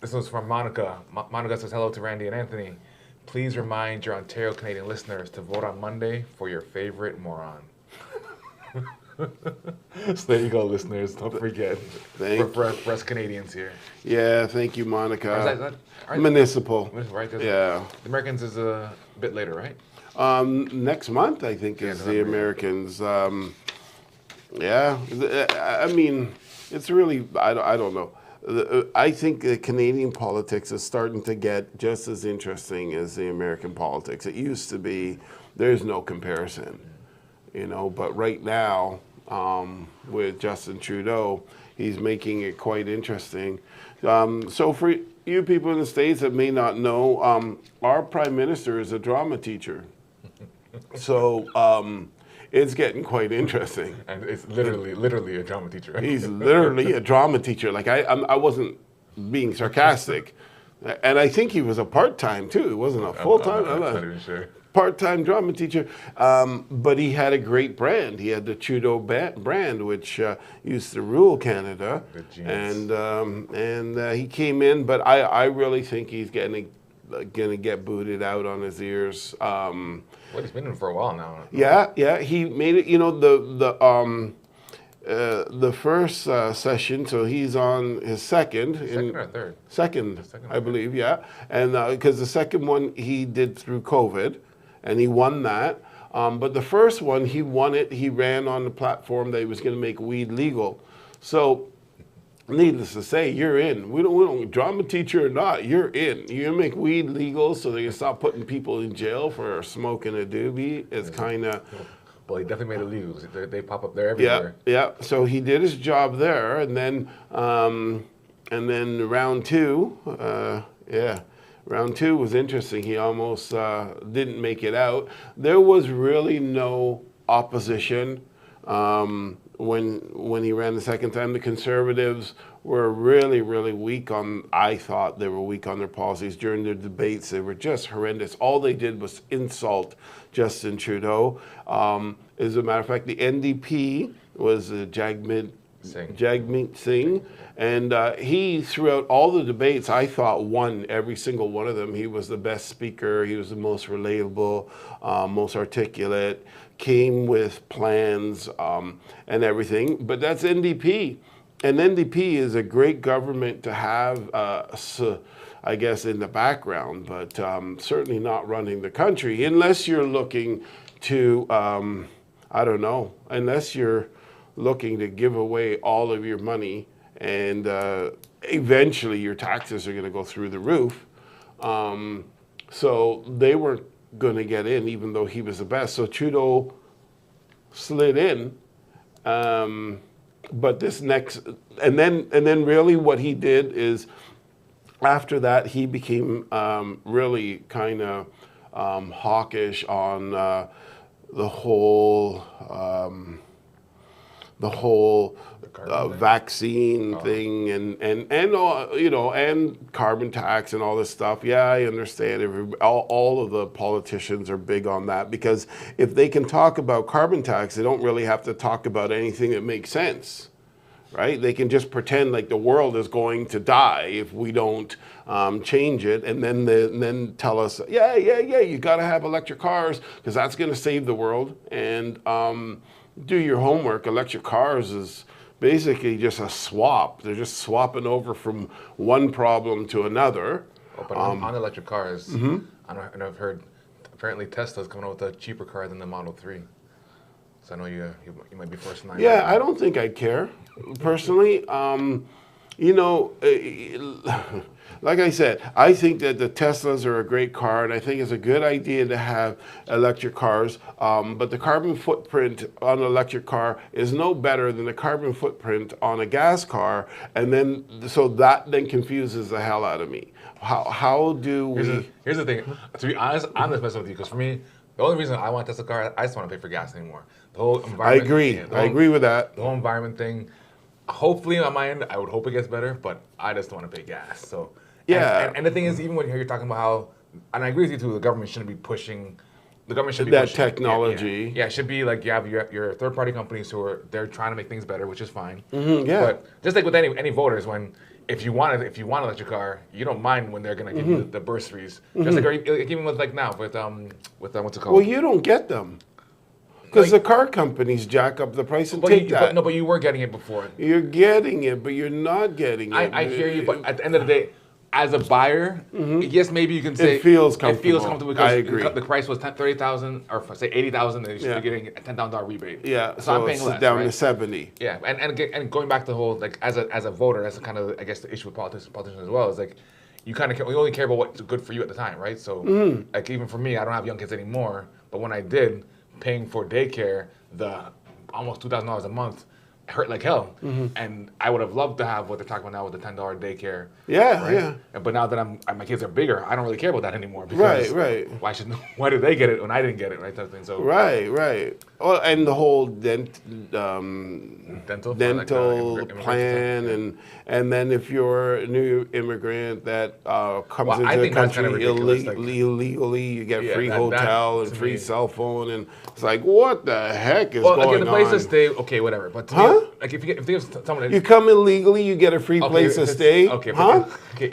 This was from Monica. Monica says, hello to Randy and Anthony. Please remind your Ontario Canadian listeners to vote on Monday for your favorite moron. So there you go, listeners. Don't forget. For us Canadians here. Yeah, thank you, Monica. Is that Municipal. Right? Yeah. The Americans is a bit later, right? Next month, I think, is the Americans. Yeah, I mean, it's really, I don't know. I think the Canadian politics is starting to get just as interesting as the American politics. It used to be, there's no comparison, you know, but right now, with Justin Trudeau, he's making it quite interesting. So for you people in the States that may not know, our Prime Minister is a drama teacher. So it's getting quite interesting. And it's literally a drama teacher. Right? He's literally a drama teacher. Like I wasn't being sarcastic, and I think he was a part-time too. It wasn't a full-time. I'm not even sure. Part-time drama teacher, but he had a great brand. He had the Trudeau brand, which used to rule Canada, and he came in. But I really think he's gonna get booted out on his ears. Well, he's been in for a while now. Yeah, he made it. You know, the first session, so he's on his second. Second or third? Second, I believe, yeah. And because the second one he did through COVID, and he won that. But the first one, he won it. He ran on the platform that he was going to make weed legal. So, needless to say, you're in. We don't drama teacher or not, you're in. You make weed legal so they can stop putting people in jail for smoking a doobie. It's kind of. Well, he definitely made it legal. They pop up there everywhere. Yeah. So he did his job there, and then round two, round two was interesting. He almost didn't make it out. There was really no opposition when he ran the second time. The Conservatives were really, really weak on. I thought they were weak on their policies during their debates. They were just horrendous. All they did was insult Justin Trudeau. As a matter of fact, the NDP was Jagmeet Singh, and he, throughout all the debates, I thought won every single one of them. He was the best speaker. He was the most relatable, most articulate, came with plans and everything. But that's NDP. And NDP is a great government to have, I guess, in the background, but certainly not running the country unless you're looking to, I don't know, unless you're looking to give away all of your money and eventually your taxes are going to go through the roof. So they weren't going to get in even though he was the best. So Trudeau slid in. But this next, and then really what he did is after that he became really kind of hawkish on the whole vaccine thing and you know, and carbon tax and all this stuff. Yeah, I understand. All of the politicians are big on that because if they can talk about carbon tax, they don't really have to talk about anything that makes sense, right? They can just pretend like the world is going to die if we don't change it, and then tell us, yeah, you got to have electric cars because that's going to save the world. And do your homework. Electric cars is basically just a swap. They're just swapping over from one problem to another. Oh, but on electric cars, and I've heard apparently Tesla's coming out with a cheaper car than the Model 3. So I know you might be first in line. Yeah, I don't think I'd care personally. You know, like I said, I think that the Teslas are a great car, and I think it's a good idea to have electric cars. But the carbon footprint on an electric car is no better than the carbon footprint on a gas car, and then so that then confuses the hell out of me. How do we? Here's the thing. To be honest, I'm just messing with you because for me, the only reason I want a Tesla car, I just want to pay for gas anymore. The whole environment. I agree. I agree with that. The whole environment thing. Hopefully, on my end, I would hope it gets better, but I just don't want to pay gas. So yeah. And the thing is, even when you're talking about how, and I agree with you too, the government shouldn't be pushing. The government should be that pushing technology. Yeah, it should be like you have your third-party companies who are they're trying to make things better, which is fine. Yeah. But just like with any voters, when if you want an electric car, you don't mind when they're gonna give you the bursaries. Just like even with like now with what's it called? Well, you don't get them because the car companies jack up the price and take that. But you were getting it before. You're getting it, but you're not getting it. I hear you, but at the end of the day, as a buyer, yes, maybe you can say it feels comfortable. It feels comfortable because I agree. The price was $30,000 or say $80,000, and you're getting a $10,000 rebate. Yeah, so I'm paying it's less, down right? to 70. Yeah, and going back to the whole like as a voter, that's kind of I guess the issue with politicians as well is like you kind of we only care about what's good for you at the time, right? So like even for me, I don't have young kids anymore, but when I did, paying for daycare, the almost $2,000 a month hurt like hell, and I would have loved to have what they're talking about now with the $10 daycare. Yeah, right? yeah. But now that my kids are bigger, I don't really care about that anymore. Because Right. Why did they get it when I didn't get it, right? Type of thing. So Right. Well, and the whole dental plan, and then if you're a new immigrant that comes into the country illegally, you get free hotel and free cell phone, and it's like, what the heck is going on? Well, the place to stay, okay, whatever. But to me, like if there's someone you come illegally, you get a free place to stay. Okay,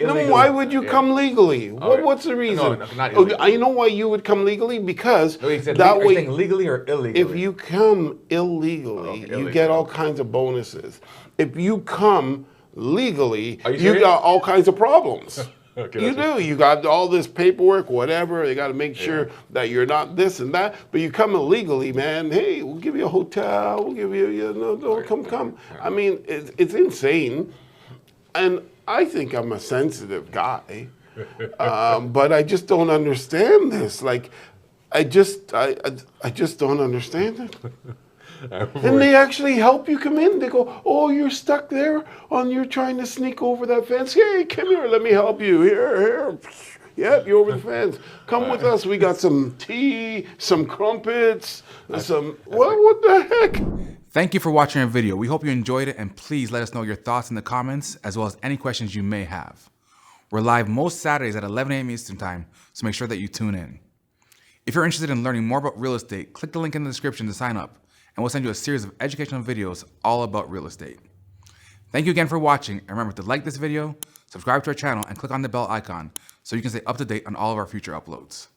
No, why would you come legally? What's the reason? No, not illegally. I know why you would come legally because that way. Are you saying legally or illegally? If you come illegally, you get all kinds of bonuses. If you come legally, you got all kinds of problems. You do. You got all this paperwork, whatever. They got to make sure that you're not this and that. But you come illegally, man. Hey, we'll give you a hotel. We'll give you, come. I mean, it's insane. And I think I'm a sensitive guy, but I just don't understand this. Like, I just don't understand it. And they actually help you come in. They go, oh, you're stuck there you're trying to sneak over that fence. Hey, come here, let me help you. Here. Yep, you're over the fence. Come with us. We got some tea, some crumpets, what the heck? Thank you for watching our video. We hope you enjoyed it, and please let us know your thoughts in the comments, as well as any questions you may have. We're live most Saturdays at 11 a.m. Eastern Time, so make sure that you tune in. If you're interested in learning more about real estate, click the link in the description to sign up, and we'll send you a series of educational videos all about real estate. Thank you again for watching, and remember to like this video, subscribe to our channel, and click on the bell icon so you can stay up to date on all of our future uploads.